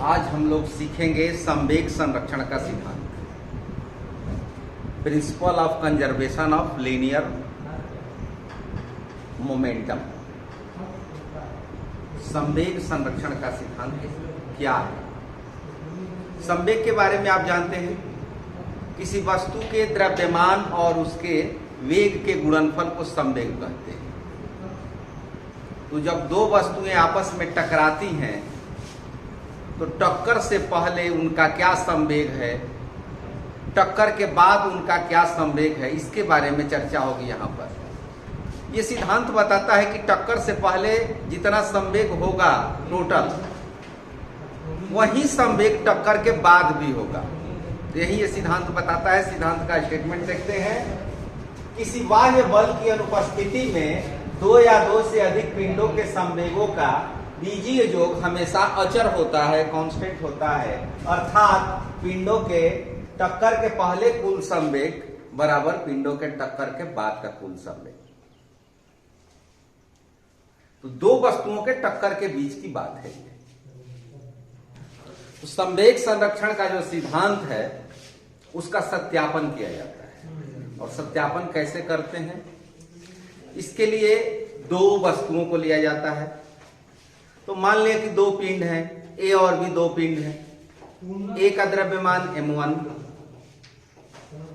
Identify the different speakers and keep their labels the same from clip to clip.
Speaker 1: आज हम लोग सीखेंगे संवेग संरक्षण का सिद्धांत, principle of conservation of linear momentum. संवेग संरक्षण का सिद्धांत क्या है? संवेग के बारे में आप जानते हैं, किसी वस्तु के द्रव्यमान और उसके वेग के गुणनफल को संवेग कहते हैं। तो जब दो वस्तुएं आपस में टकराती हैं तो टक्कर से पहले उनका क्या संवेग है, टक्कर के बाद उनका क्या संवेग है, इसके बारे में चर्चा होगी। यहाँ पर यह सिद्धांत बताता है कि टक्कर से पहले जितना संवेग होगा टोटल, वही संवेग टक्कर के बाद भी होगा। यही ये सिद्धांत बताता है। सिद्धांत का स्टेटमेंट देखते हैं। किसी बाह्य बल की अनुपस्थिति में दो या दो से अधिक पिंडों के संवेगों का बीजीय योग हमेशा अचर होता है, कांस्टेंट होता है। अर्थात पिंडों के टक्कर के पहले कुल संवेग बराबर पिंडों के टक्कर के बाद का कुल संवेग। तो दो वस्तुओं के टक्कर के बीच की बात है। तो संवेग संरक्षण का जो सिद्धांत है उसका सत्यापन किया जाता है। और सत्यापन कैसे करते हैं? इसके लिए दो वस्तुओं को लिया जाता है। तो मान लिया कि दो पिंड हैं, ए और बी दो पिंड हैं। ए का द्रव्यमान m1,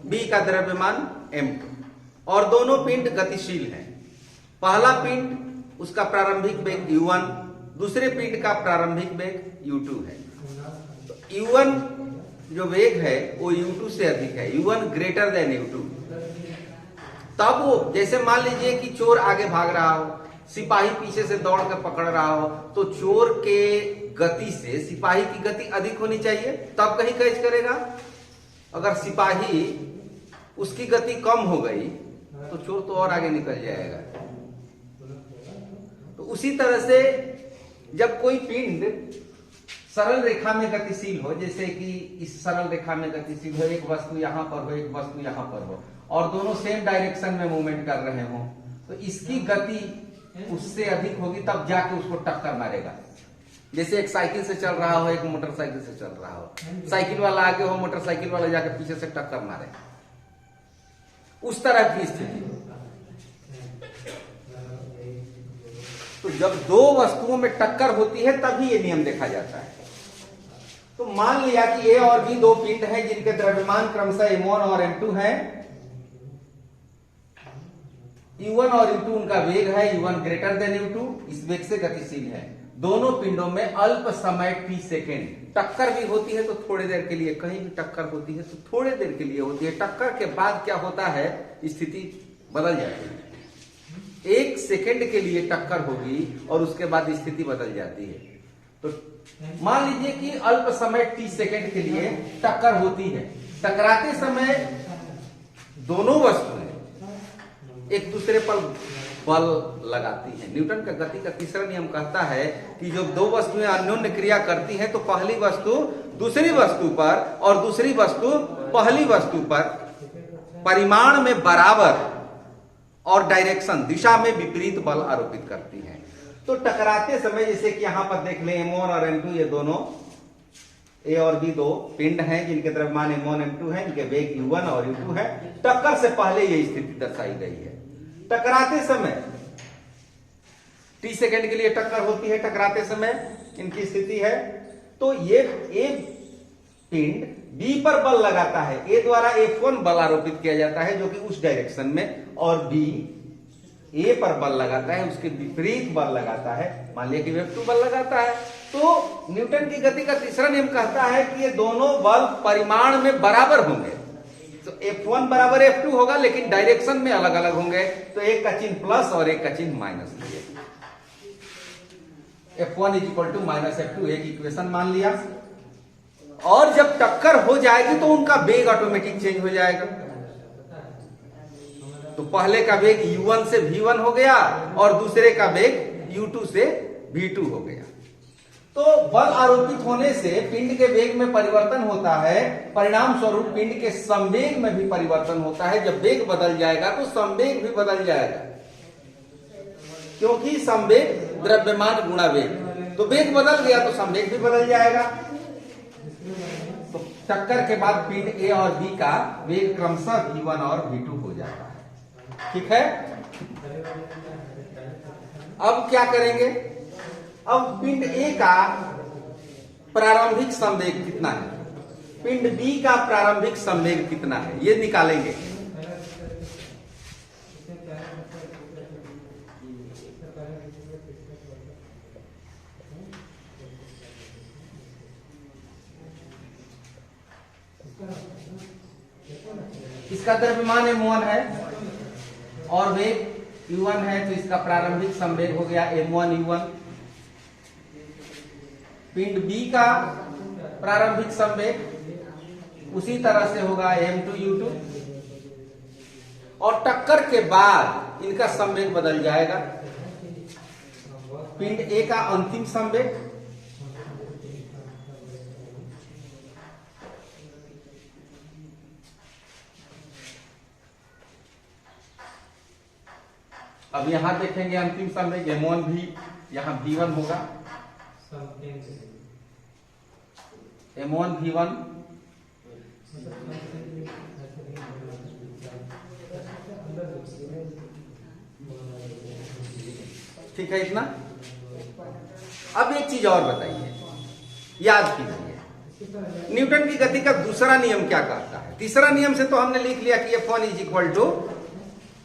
Speaker 1: बी का द्रव्यमान m2 और दोनों पिंड गतिशील हैं। पहला पिंड उसका प्रारंभिक वेग u1, दूसरे पिंड का प्रारंभिक वेग u2 है। तो u1 जो वेग है वो u2 से अधिक है, u1 ग्रेटर देन u2। तब वो, जैसे मान लीजिए कि चोर आगे भाग रहा हो, सिपाही पीछे से दौड़ कर पकड़ रहा हो, तो चोर के गति से सिपाही की गति अधिक होनी चाहिए, तब कहीं कैच करेगा। अगर सिपाही उसकी गति कम हो गई तो चोर तो और आगे निकल जाएगा। तो उसी तरह से जब कोई पिंड सरल रेखा में गतिशील हो, जैसे कि इस सरल रेखा में गतिशील हो, एक वस्तु यहां पर हो, एक वस्तु यहां पर हो, और दोनों सेम डायरेक्शन में मूवमेंट कर रहे हो, तो इसकी गति उससे अधिक होगी, तब जाके उसको टक्कर मारेगा। जैसे एक साइकिल से चल रहा हो, एक मोटरसाइकिल से चल रहा हो, साइकिल वाला आगे हो, मोटरसाइकिल वाला जाके पीछे से टक्कर मारे, उस तरह की स्थिति। तो जब दो वस्तुओं में टक्कर होती है तभी ये नियम देखा जाता है। तो मान लिया कि ए और बी दो पिंड हैं जिनके द्रव्यमान क्रमशः m1 और m2 हैं। u1 और u2 उनका वेग है, u1 ग्रेटर देन u2, इस वेग से गतिशील है। दोनों पिंडों में अल्प समय t सेकेंड टक्कर भी होती है, तो थोड़ी देर के लिए, कहीं भी टक्कर होती है तो थोड़ी देर के लिए होती है। टक्कर के बाद क्या होता है, स्थिति बदल जाती है। 1 सेकेंड के लिए टक्कर होगी और उसके बाद स्थिति बदल जाती है। तो मान लीजिए कि अल्प समय t सेकेंड के लिए टक्कर होती है। टकराते समय दोनों वस्तुएं एक दूसरे पर बल लगाती हैं। न्यूटन का गति का तीसरा नियम कहता है कि जब दो वस्तुएं अन्योन्य क्रिया करती हैं तो पहली वस्तु दूसरी वस्तु पर और दूसरी वस्तु पहली वस्तु पर परिमाण में बराबर और डायरेक्शन, दिशा में विपरीत बल आरोपित करती हैं। तो टकराते समय, जैसे कि यहां पर देख लें, m1 और m2 ये दोनों ए और बी दो पिंड हैं जिनके द्रव्यमान m1 m2 है, इनके वेग u1 और u2 है। टक्कर से पहले ये स्थिति दर्शाई गई है। टकराते समय t सेकेंड के लिए टक्कर होती है, टकराते समय इनकी स्थिति है। तो ये ए पिंड बी पर बल लगाता है, ए द्वारा F1 बल आरोपित किया जाता है जो कि उस डायरेक्शन में, और बी ए पर बल लगाता है, उसके विपरीत बल लगाता है, मान लिया कि F2 बल लगाता है। तो न्यूटन की गति का तीसरा नियम कहता है कि ये दोनों बल परिमाण में बराबर होंगे। तो F1 बराबर F2 होगा, लेकिन डायरेक्शन में अलग अलग होंगे। तो एक का चिन्ह प्लस और एक का चिन्ह माइनस लिए, F1 is equal to minus F2, एक इक्वेशन मान लिया। और जब टक्कर हो जाएगी तो उनका वेग ऑटोमेटिक चेंज हो जाएगा। तो पहले का वेग u1 से v1 हो गया और दूसरे का वेग u2 से v2 हो गया। तो बल आरोपित होने से पिंड के वेग में परिवर्तन होता है, परिणाम स्वरूप पिंड के संवेग में भी परिवर्तन होता है। जब वेग बदल जाएगा तो संवेग भी बदल जाएगा, क्योंकि संवेग द्रव्यमान गुणा वेग, तो वेग बदल गया तो संवेग भी बदल जाएगा। तो टक्कर के बाद पिंड ए और बी का वेग क्रमशः v1 और v2 हो जाता है। ठीक है, अब क्या करेंगे? अब पिंड ए का प्रारंभिक संवेग कितना है, पिंड बी का प्रारंभिक संवेग कितना है, ये निकालेंगे। इसका द्रव्यमान m1 है और वेग u1 है, तो इसका प्रारंभिक संवेग हो गया m1 u1। पिंड बी का प्रारंभिक संवेग उसी तरह से होगा m2 u2, और टक्कर के बाद इनका संवेग बदल जाएगा। पिंड ए का अंतिम संवेग अब यहां देखेंगे, अंतिम संवेग m1 भी यहां v1 होगा, m1 v1। ठीक है इतना। अब एक चीज और बताइए, याद कीजिए, न्यूटन की गति का दूसरा नियम क्या कहता है? तीसरा नियम से तो हमने लिख लिया कि F1 is equal to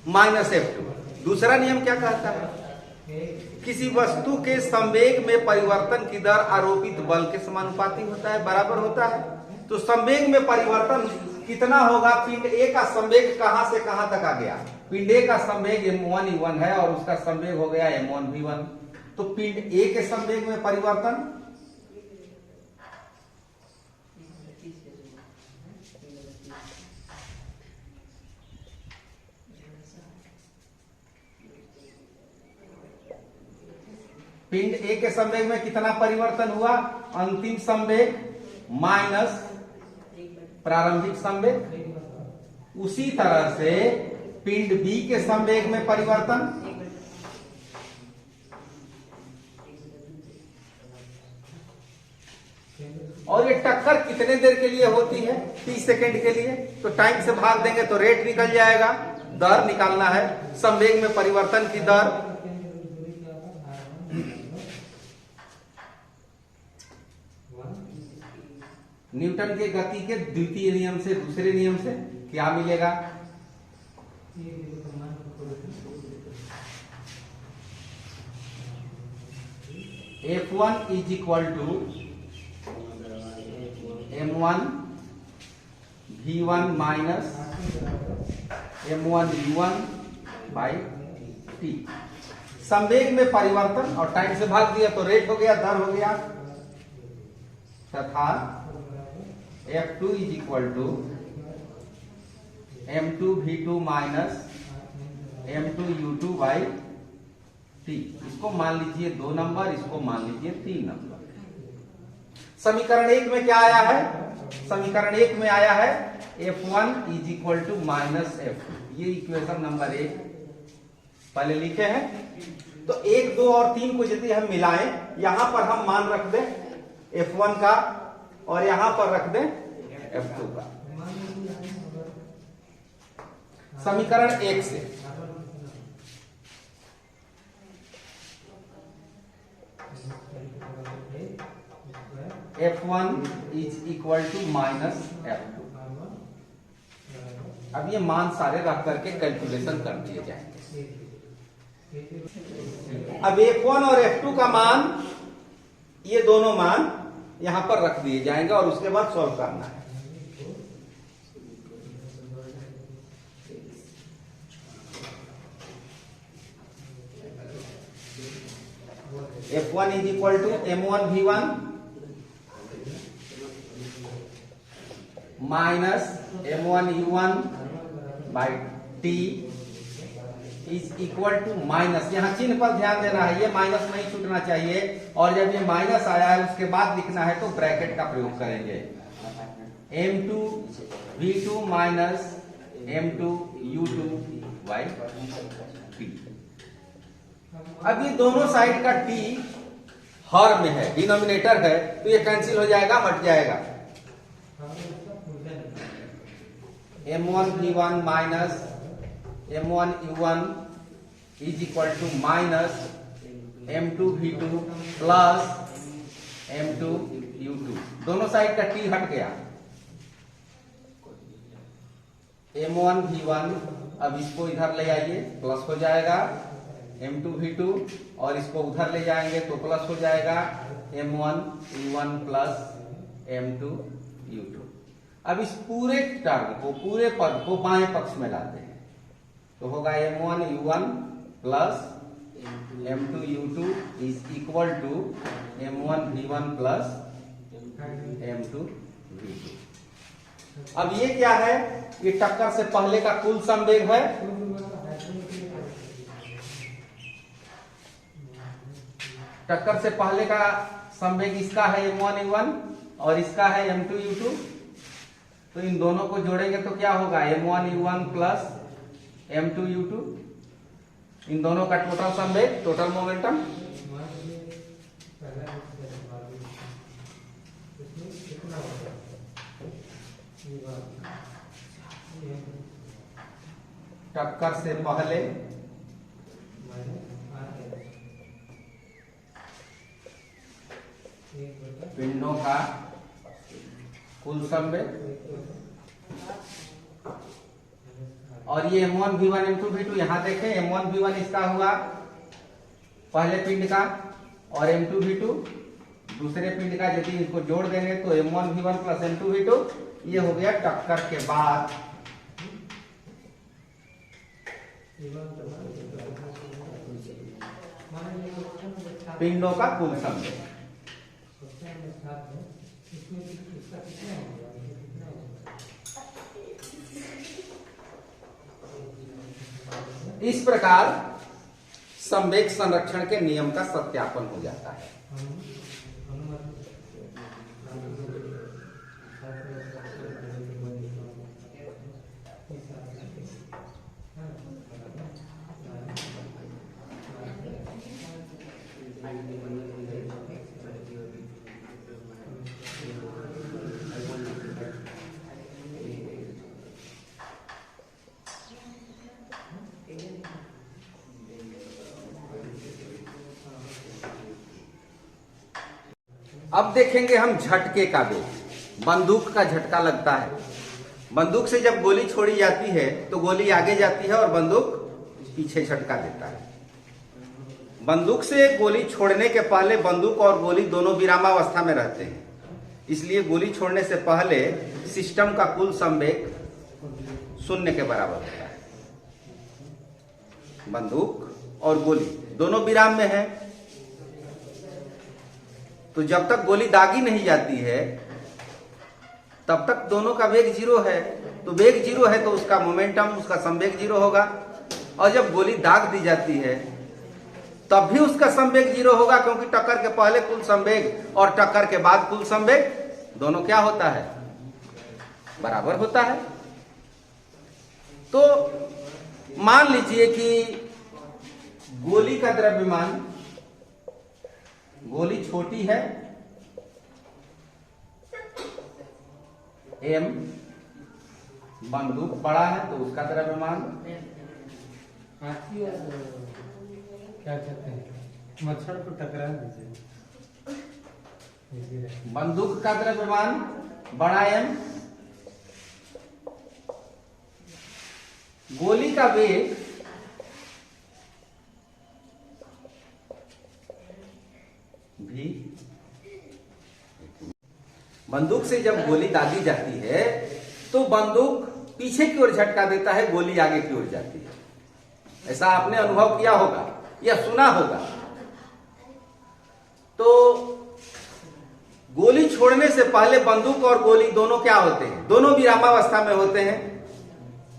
Speaker 1: minus F2। दूसरा नियम क्या कहता है? किसी वस्तु के संवेग में परिवर्तन की दर आरोपित बल के समानुपाती होता है, बराबर होता है। तो संवेग में परिवर्तन कितना होगा? पिंड ए का संवेग कहां से कहां तक आ गया? पिंड ए का संवेग m1 u1 है और उसका संवेग हो गया m1 v1। तो पिंड ए के संवेग में परिवर्तन पिंड ए के संवेग में कितना परिवर्तन हुआ? अंतिम संवेग माइनस प्रारंभिक संवेग। उसी तरह से पिंड बी के संवेग में परिवर्तन और ये टक्कर कितने देर के लिए होती है? 30 सेकेंड के लिए। तो टाइम से भाग देंगे तो रेट निकल जाएगा, दर निकालना है, संवेग में परिवर्तन की दर। न्यूटन के गति के द्वितीय नियम से दूसरे नियम से क्या मिलेगा? F1 is equal to m1 v1 minus m1 u1 by t। संवेग में परिवर्तन और टाइम से भाग दिया तो रेट हो गया, दर हो गया, तथा F2 is equal to m2 v2 minus m2 u2 by t। इसको मान लीजिए 2 नंबर, इसको मान लीजिए 3 नंबर। समीकरण 1 में क्या आया है? समीकरण 1 में आया है F1 is equal to minus F2। ये इक्वेशन नंबर 1 पहले लिखे हैं। तो 1, 2 और 3 को यदि हम मिलाएं, यहां पर हम मान रख दें F1 का और यहां पर रख दें F2 का। समीकरण 1 से F1 is equal to minus F2। अब ये मान सारे रख करके कैलकुलेशन कर दिए जाएंगे। अब F1 और F2 का मान, ये दोनों मान यहां पर रख दिए जाएंगे और उसके बाद सॉल्व करना है। F1 is equal to m1 v1 minus m1 u1 by t is equal to minus, यहां चिन्ह पर ध्यान देना है, ये माइनस नहीं छूटना चाहिए। और जब ये माइनस आया है उसके बाद लिखना है तो ब्रैकेट का प्रयोग करेंगे। m2 v2 minus m2 u2 by t। अब ये दोनों साइड का t हर में है, डिनोमिनेटर है, तो ये कैंसिल हो जाएगा, हट जाएगा। m1v1 minus m1u1 is equal to minus m2v2 plus m2u2। दोनों साइड का t हट गया। m1v1 अब इसको इधर ले आइए, प्लस हो जाएगा m2v2, और इसको उधर ले जाएंगे तो प्लस हो जाएगा m1u1 प्लस m2u2। अब इस पूरे टर्म को, पूरे पद को बाएं पक्ष में लाते हैं तो होगा m1u1 plus m2u2 is equal to m1v1 plus m2v2। अब ये क्या है? ये टक्कर से पहले का कुल संवेग है, टक्कर से पहले का संवेग इसका है m1u1 और इसका है m2u2। तो इन दोनों को जोड़ेंगे तो क्या होगा? m1u1 प्लस m2u2, इन दोनों का टोटल संवेग, टोटल मोमेंटम। टक्कर से पहले पिंडों का कुल संवेग, और ये m1v1 m2v2 यहां देखें, m1v1 इसका हुआ पहले पिंड का और m2v2 दूसरे पिंड का। यदि इसको जोड़ देंगे तो m1v1 प्लस m2v2, ये हो गया टक्कर के बाद पिंडों का कुल संवेग। इस प्रकार संवेग संरक्षण के नियम का सत्यापन हो जाता है। अब देखेंगे हम झटके का वेग। बंदूक का झटका लगता है। बंदूक से जब गोली छोड़ी जाती है तो गोली आगे जाती है और बंदूक पीछे झटका देता है। बंदूक से गोली छोड़ने के पहले बंदूक और गोली दोनों विरामावस्था में रहते हैं, इसलिए गोली छोड़ने से पहले सिस्टम का कुल संवेग 0 के बराबर होता है। बंदूक और गोली दोनों विराम में है, तो जब तक गोली दागी नहीं जाती है तब तक दोनों का वेग 0 है। तो वेग 0 है तो उसका मोमेंटम, उसका संवेग 0 होगा, और जब गोली दाग दी जाती है तब भी उसका संवेग 0 होगा, क्योंकि टक्कर के पहले कुल संवेग और टक्कर के बाद कुल संवेग दोनों क्या होता है? बराबर होता है। तो मान लीजिए कि गोली का द्रव्यमान, गोली छोटी है m, बंदूक बड़ा है तो उसका द्रव्यमान
Speaker 2: क्या कहते हैं, मच्छर को टकरा दीजिए।
Speaker 1: बंदूक का द्रव्यमान बड़ा m, गोली का वेग भी। बंदूक से जब गोली दागी जाती है तो बंदूक पीछे की ओर झटका देता है, गोली आगे की ओर जाती है। ऐसा आपने अनुभव किया होगा या सुना होगा। तो गोली छोड़ने से पहले बंदूक और गोली दोनों क्या होते हैं? दोनों विरामावस्था में होते हैं,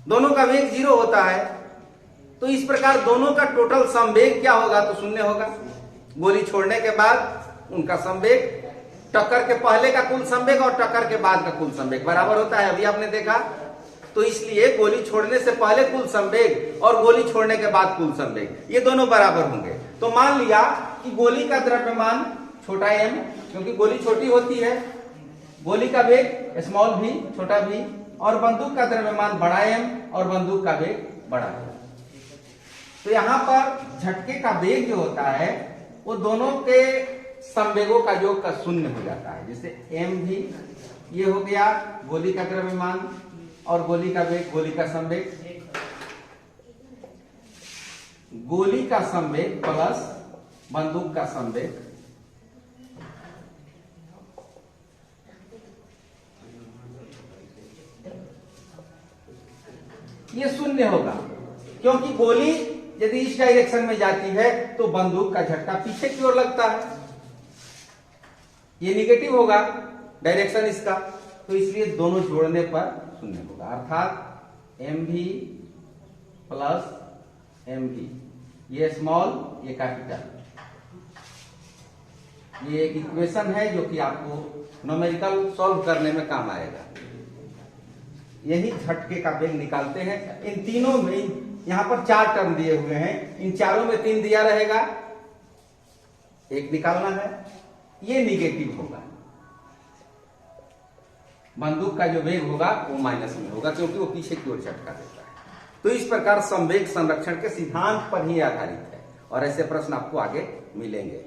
Speaker 1: दोनों का वेग 0 होता है। तो इस प्रकार दोनों का टोटल संवेग क्या होगा? तो 0 होगा। गोली छोड़ने के बाद उनका संवेग टक्कर के पहले का कुल संवेग और टक्कर के बाद का कुल संवेग बराबर होता है, अभी आपने देखा। तो इसलिए गोली छोड़ने से पहले कुल संवेग और गोली छोड़ने के बाद कुल संवेग ये दोनों बराबर होंगे। तो मान लिया कि गोली का द्रव्यमान छोटा m, क्योंकि गोली छोटी होती है, गोली का वेग स्मॉल v छोटा v, और बंदूक का द्रव्यमान बड़ा M और बंदूक का वेग बड़ा है। तो यहां पर झटके का वेग जो होता है वो दोनों के संवेगों का योग का शून्य हो जाता है। जैसे m भी ये हो गया गोली का द्रव्यमान और गोली का वेग, गोली का संवेग, गोली का संवेग प्लस बंदूक का संवेग, ये शून्य होगा, क्योंकि गोली यदि इस डायरेक्शन में जाती है तो बंदूक का झटका पीछे की ओर लगता है, ये निगेटिव होगा डायरेक्शन इसका, तो इसलिए दोनों जोड़ने पर शून्य होगा, अर्थात mv प्लस mv, ये स्मॉल ये कैपिटल। ये एक इक्वेशन है जो कि आपको न्यूमेरिकल सॉल्व करने में काम आएगा। यही झटके का वेग निकालते हैं। इन तीनों में यहां पर 4 टर्म दिए हुए हैं, इन चारों में 3 दिया रहेगा, एक निकालना है, ये निगेटिव होगा, बंदूक का जो वेग होगा वो माइनस में होगा क्योंकि वो पीछे की ओर झटका देता है। तो इस प्रकार संवेग संरक्षण के सिद्धांत पर ही आधारित है और ऐसे प्रश्न आपको आगे मिलेंगे।